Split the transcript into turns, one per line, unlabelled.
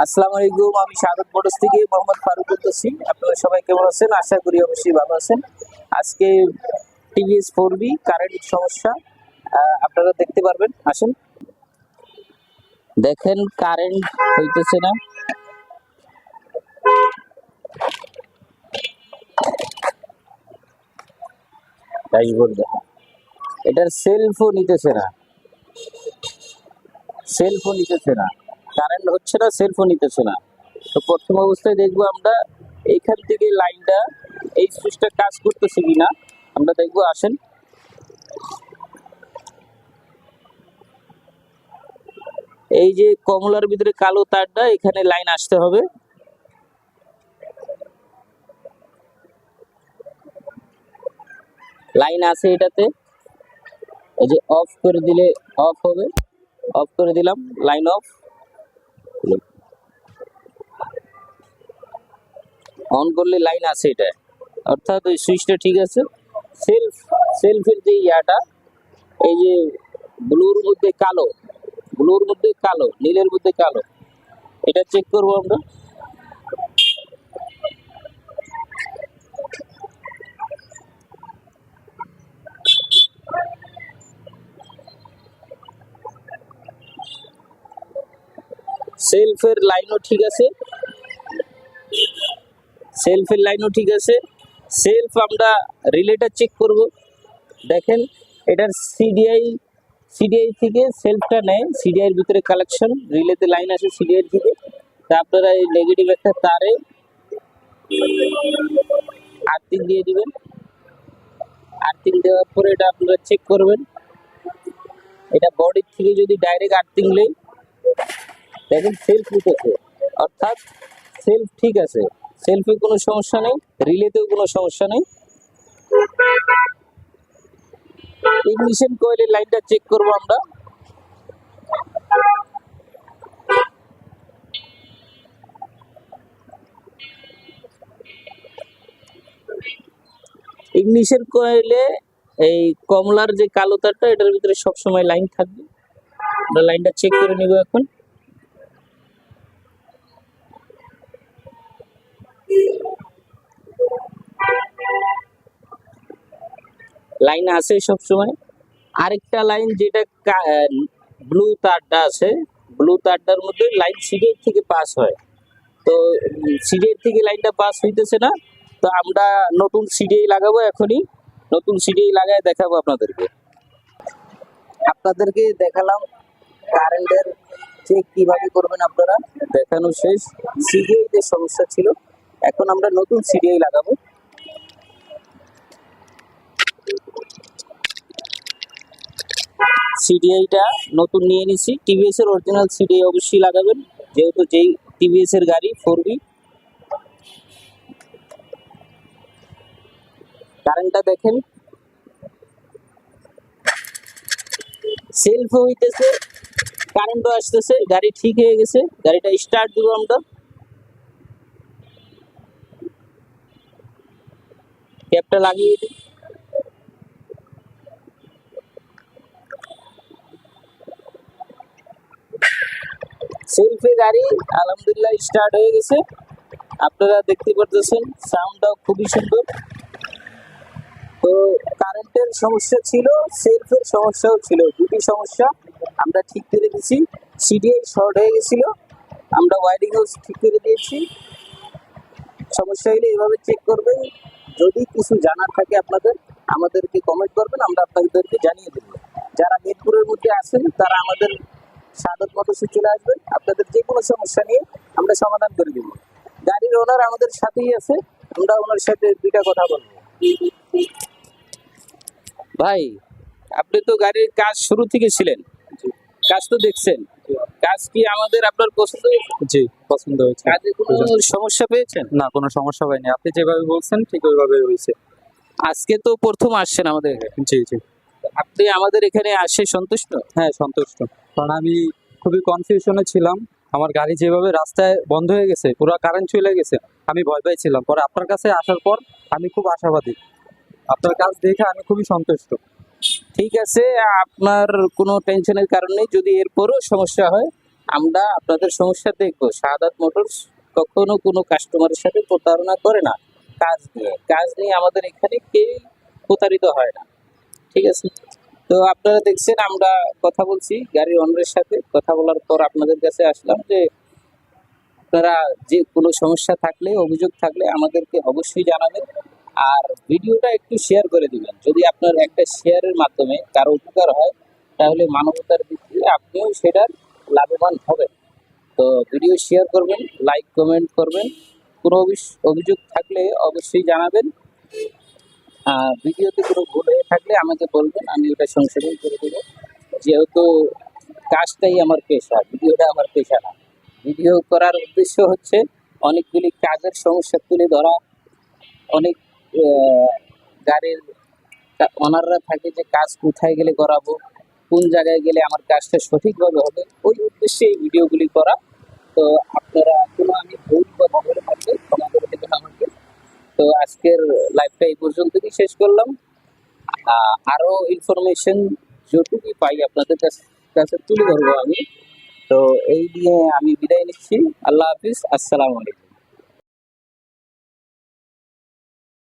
আসসালামু আলাইকুম, আমি শাহাদাত মোটরস থেকে মোহাম্মদ ফারুক বলতেছি। আপনারা সবাই কেমন আছেন? আশা করি অবশ্যই ভালো আছেন। আজকে টিভিএস 4B কারেন্ট সমস্যা আপনারা দেখতে পারবেন। আসেন দেখেন, কারেন্ট হইতেছে না। ড্যাশবোর্ড দেখেন, এটার সেলফও নিতেছে না, কারেন্ট হচ্ছে না, সেলফও নিতেছে না। তো প্রথম অবস্থায় দেখবো আমরা এইখান থেকে লাইনটা, এই সুইচটা কাজ করতেছে কিনা আমরা দেখবো। আসেন, এই যে কমলার ভিতরে কালো তারটা, এখানে লাইন আসতে হবে। লাইন আছে এটাতে, এই যে অফ করে দিলে অফ হবে। অফ করে দিলাম, লাইন অফ। অন করলে লাইন আছে, এটা অর্থাৎ ওই সুইচটা ঠিক আছে। সেলফের যে ইয়াটা, এই যে ব্লুর মধ্যে কালো, নীলের মধ্যে কালো, এটা চেক করবো আমরা। সেলফের লাইনও ঠিক আছে, সেলফ আমরা রিলেটা চেক করব। দেখেন, এটার সিডিআই থেকে সেলফটা নেয়, সিডিআই এর ভিতরে কালেকশন, রিলেতে লাইন আসে সিডিআই থেকে। তা আপনারা এই নেগেটিভ একটা তারে আর্থিং দিয়ে দিবেন। আর্থিং দেওয়ার পরে এটা আপনারা চেক করবেন। এটা বডির থেকে যদি ডাইরেক্ট আর্থিং নেই, দেখেন সেলফ নিতেছে, অর্থাৎ সেলফ ঠিক আছে, সেলফে কোনো সমস্যা নেই, রিলেতেও কোনো সমস্যা নেই। ইগনিশন কয়েলের লাইনটা চেক করব আমরা। ইগনিশন কয়েলে এই কমলার যে কালো তারটা, এটার ভিতরে সবসময় লাইন থাকবে। আমরা লাইনটা চেক করে নিব এখন। লাইন আছে সবসময়। আরেকটা লাইন যেটা ব্লু তারটা আছে, ব্লু তারটার মধ্যে লাইন সিডিআই থেকে পাস হয়। তো সিডিআই থেকে লাইনটা পাস হইতেছে না, তো আমরা নতুন সিডিআই লাগাবো এখনই। নতুন সিডিআই লাগায় দেখাবো আপনাদেরকে দেখালাম কারেন্টের চেক কিভাবে করবেন আপনারা, দেখানো শেষ। সিডিআই তে সমস্যা ছিল, এখন আমরা নতুন সিডিআই লাগাবো। সিডিআইটা নতুন নিয়ে নিছি। টিভিএস এর অরিজিনাল সিডিআই অবশ্যই লাগাবেন, যেহেতু যেই টিভিএস এর গাড়ি 4B। কারেন্টটা দেখেন, সেলফ হইতেছে, কারেন্টও আসতেছে, গাড়ি ঠিক হয়ে গেছে। গাড়িটা স্টার্ট দিব আমরা। ক্যাপটা লাগিয়ে দিই। সেলফে গাড়ি আলহামদুলিল্লাহ স্টার্ট হয়ে গেছে, আপনারা দেখতে পারতেছেন। সাউন্ডটাও খুবই সুন্দর। তো কারেন্টের সমস্যা ছিল, সেলফের সমস্যাও ছিল, দুটি সমস্যা আমরা ঠিক করে দিয়েছি। সিডিআই শর্ট হয়ে গেছিল, আমরা ওয়ারিংও ঠিক করে দিয়েছি। সমস্যা হলে এভাবে চেক করবেন। যদি কিছু জানার থাকে আপনাদের, আমাদেরকে কমেন্ট করবেন, আমরা আপনাদেরকে জানিয়ে দেবো। যারা মিরপুরের মধ্যে আছেন তারা আমাদের শাহাদাত মোটরসে চলে আসবেন, আপনাদের যে কোনো সমস্যা নিয়ে আমরা সমাধান করে দেবো। গাড়ির ওনার আমাদের সাথেই আছে, আমরা ওনার সাথে দুইটা কথা বলবো। ভাই, আপনি তো গাড়ির কাজ শুরু থেকে ছিলেন, কাজ তো দেখছেন, কাজ কি আমাদের আপনার পছন্দ হয়েছে?
জি, পছন্দ হয়েছে।
কাজে কোনো সমস্যা পেয়েছেন?
না, কোনো সমস্যা হয়নি, আপনি যেভাবে বলছেন ঠিক ওইভাবে হয়েছে।
আজকে তো প্রথম আসছেন আমাদের এখানে,
জি জি।
আপনি আমাদের এখানে আসে সন্তুষ্ট?
হ্যাঁ, সন্তুষ্ট। কারণ আমি খুবই কনফিউশনে ছিলাম, আমার গাড়ি যেভাবে রাস্তায় বন্ধ হয়ে গেছে, পুরো কারেন্ট চলে গেছে, আমি ভয় পেয়েছিলাম। পরে আপনার কাছে আসার পর আমি খুব আশাবাদী, আপনার কাজ দেখে আমি খুবই সন্তুষ্ট।
ঠিক আছে, আপনার কোনো টেনশনের কারণ নেই। যদি এরপরও সমস্যা হয় আমরা আপনাদের সমস্যা দেখবো। শাহাদাত মোটরস কখনো কোনো কাস্টমারের সাথে প্রতারণা করে না। কাজ নিয়ে আমাদের এখানে কেউ প্রতারিত হয় না, ঠিক আছে? তো আপনারা দেখছেন আমরা কথা বলছি গাড়ির ওনারের সাথে, কথা বলার পর আপনাদের কাছে আসলাম যে আপনারা যে কোনো সমস্যা থাকলে, অভিযোগ থাকলে আমাদেরকে অবশ্যই জানাবেন। আর ভিডিওটা একটু শেয়ার করে দিবেন। যদি আপনার একটা শেয়ারের মাধ্যমে কারো উপকার হয়, তাহলে মানবতার দিক থেকে আপনিও সেটার লাভবান হবেন। তো ভিডিও শেয়ার করবেন, লাইক কমেন্ট করবেন। কোনো অভিযোগ থাকলে অবশ্যই জানাবেন। আর ভিডিওতে কোনো ভুল হয়ে থাকলে আমাকে বলবেন, আমি ওটা সংশোধন করে দেবো। যেহেতু কাজটাই আমার পেশা, ভিডিওটা আমার পেশা না। ভিডিও করার উদ্দেশ্য হচ্ছে অনেকগুলি কাজের সমস্যা তুলে ধরা। অনেক গাড়ির ওনাররা থাকে যে কাজ কোথায় গেলে করাবো, কোন জায়গায় গেলে আমার কাজটা সঠিকভাবে হবে, ওই উদ্দেশ্যে এই ভিডিওগুলি করা। তো আপনারা কোনো আমি ভুল কথা বলে থাকলে ক্ষমা করে দেবেন আমাকে। তো আজকের লাইভটা এই পর্যন্তই শেষ করলাম। আরো ইনফরমেশন যেটুকুই পাই আপনাদের কাছে তুলে ধরবো আমি। তো এই নিয়ে আমি বিদায় নিচ্ছি। আল্লাহ হাফিজ, আসসালামু আলাইকুম।